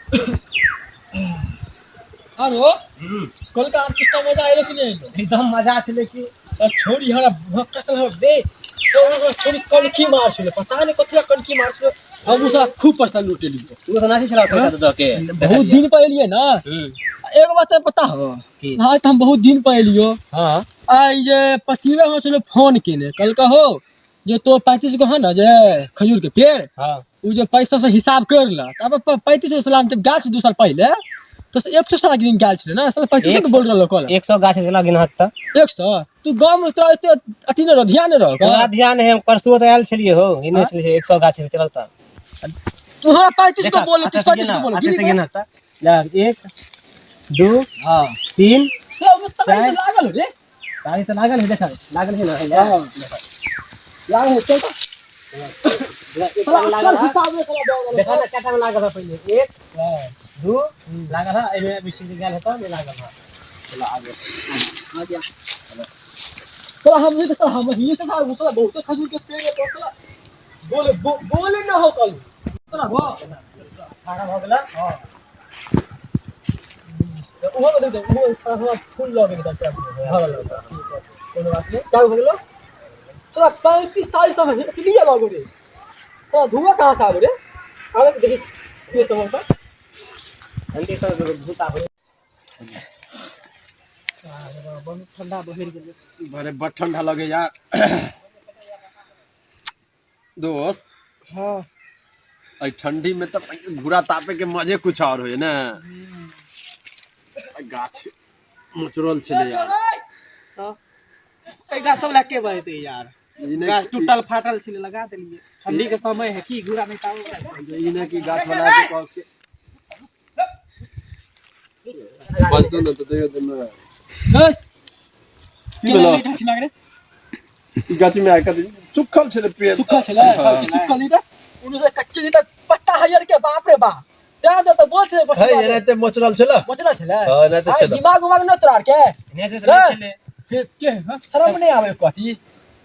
Hello कल का कितना मजा आइलो कि नहीं आइलो एकदम मजा छले कि छोरी हमरा भक्का से हो दे तो छोरी कनकी मार छले पता नहीं कथिया कनकी मार छले हम उसा खूब पैसा लूटे ली तू तो नाची चला पैसा तो के बहुत दिन पहले लिए ना एक बात है पता हो हां तो हम बहुत दिन पहले लियो हां आ ये पसीवे हो चलो फोन केने कल का हो जो तो 35 को है ना जे खजूर के पेड़ हां उ जो पैसा से हिसाब कर ला तब 35 साल जब गाछ 2 साल पहले तो 100 साल गिन गाछ छले ना साल 35 के बोल रहलो कल 100 गाछ चला गिनहत त 100 तू गांव में तो एते अति न ध्यान रहो तोरा ध्यान है हम परसुओ तो आयल छलिए हो इने छलिए 100 गाछ चलता तू हमरा 35 को बोले 35 को बोले गिन गिनहत जा 1 2 हां 3 सब में तक लागल रे तारी तो लागल है देखा लागल है ना हां लागल है चल लागल हिसाब में चला दो देखा ना कटा में लागल पहले 1 2 लागल है एमे बिसी गेल है त नहीं लागल है चलो आगे आ गया तो हम भी तो हम ही से था उसला बहुत खजूर के पेड़ है तो बोले ना हो कल तोरा हो खाना हो गेला हां तो वो दे दे वो सारा फूल लगे के चल हां कोनो बात नहीं क्या हो गेलो तोरा 35 साल से हम के लिए लगो रे तो धुआं कहां से आवे रे आवे देखी ये समझ का ठंडी से भूता हो बहुत ठंडा बहिर गेल बड़े बड़ ठंडा लगे यार दोस्त हां आई ठंडी में तो घुरा तापे के मजे कुछ और होय ना गाछ मुचरल छले यार तो ए गाछ सब लाके बहते यार गाछ टूटल फाटल छले लगा देलिए ठंडी के समय है की घुरा नहीं ताऊ इने की गाछ वाला के कह के बस दो ना तो दे दो ना की बोलो बैठा छी मागरे गाछ में आके सुखल छले पेड़ सुखल छले सुखल नहीं था उनु से कच्चे नहीं था पत्ता हरियर के बाप रे बाप त्या तो बोल छले बस है ये ते मोचरल छले मोचरल छले हां नहीं तो छले दिमाग उमाग न तोरार के ने तो छले फिर के शर्म नहीं आवे कथी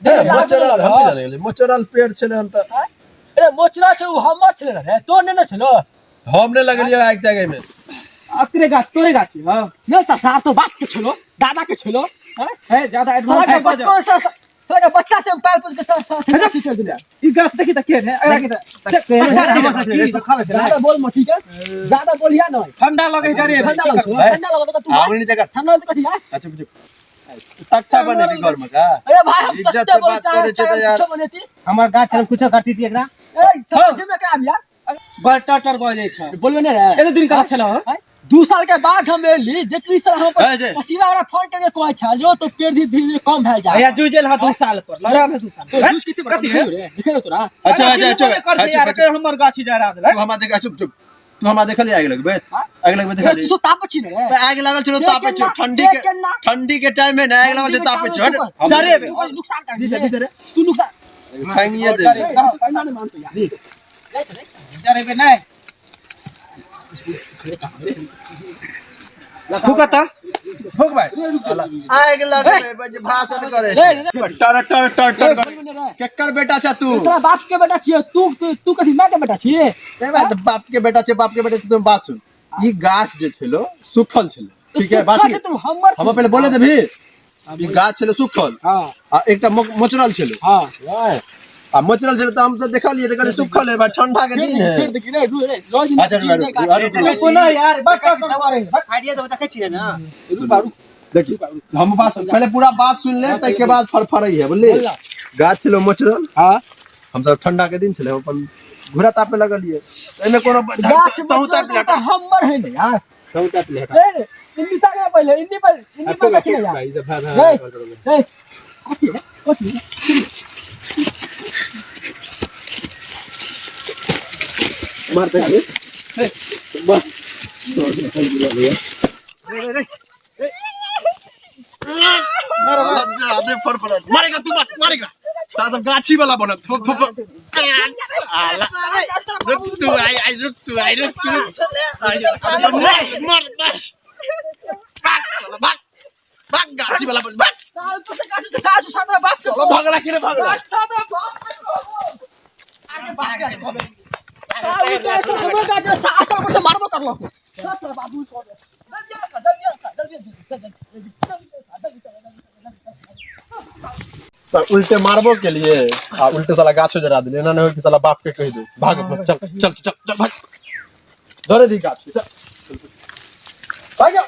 मोचरल हम भी जाने मोचरल पेड़ छले हम त अरे मोचरल से उ हमर छले रे तो ने छलो हमने लगलिए आग त्यागे में अकरे गाछ तोरे गाछ हां न सार तो बाप के छलो दादा के छलो है ज्यादा एडवांस साला बचपन से साला का बच्चा से हम पाल पोस के साथ की कर दिया ई गाछ देखि त के है अरे की त ज्यादा बोल मत ठीक है ज्यादा बोलिया न ठंडा लगे जा रे ठंडा लगे तो तू आवनी जगह ठंडा तो कथी है अच्छा बुझ तख्ता बने के घर में का अरे भाई हम इज्जत से बात करे छे त यार हमर गाछ हम कुछ करती थी एकरा ए समझ में काम यार बड़ टटर भ जाय छ बोलबे नहीं रे एने दिन का छला 2 साल के बाद हम एली जे की साल हम है जे। पसीना वाला फोन के कोई छ जो तो पेड़ धीरे धीरे कम भेल जा या जुजेल हा 2 साल पर लड़ा ले 2 साल तो जूस कितने बड़ा है रे देखे तोरा अच्छा अच्छा कर दे यार के हमर गाछी जा रहा तू हमा देखा चुप चुप तू हमा देखली आग लगबे आग लगबे देखा तू ताप छी रे आग लागल छलो तापे छ ठंडी के टाइम में आग लागल छ तापे छ जा रे नुकसान कर दे दे तू नुकसान खाएंगे दे ना नहीं मानतो यार जा रे बे नहीं फुकता फुक भाई आग लगबे भाषण करे टर टर टर टर केकर बेटा छ तू तेरा बाप के बेटा छी तू कथि ना के बेटा छी ए भाई तो बाप के बेटा छ तुम बात सुन ई गाछ जे छलो सुखल छलो ठीक है बात तू हमर हम पहले बोले देबी ई गाछ छलो सुखल हां आ एकटा मोचरल छलो हां आ मोचरल छलो त हम सब देखलिए त कहले सुखल है भाई ठंडा के दिन है फिर देखि रे रोज दिन अच्छा को ना यार बक करे आइडिया तो देखे छी ना बारू देखी हम बात पहले पूरा बात सुन ले त के बाद फरफरई है बोलली गाछ छलो मोचरल हां हम सब ठंडा के दिन छले अपन घुरा तापे लगलिए एमे कोनो गाछ तहु ताप लेटा हमर है ने यार तहु ताप लेटा ए इन्नी ताके पहले इन्नी पर देखि ना यार नहीं कथि मारते हैं बस ज्यादा फरफरा मारेगा तू मत मारेगा साथ गाछी वाला बना आला रुक तू आई मार बस भाग गाछी वाला बन भाग साल तो से गाछ सादरा बाप चलो भागला कि रे भागला सादरा बाप आगे भाग साहब उल्टा तो हमें का आशा पर से मारबो कर लो चल बाबू को जल्दी तो उल्टे मारबो के लिए आ उल्टे साला गाछो जरा दिले ना नहीं हो कि साला बाप के कह दे भाग बस चल चल चल चल भाग धरे दी गाछ चल भाग जा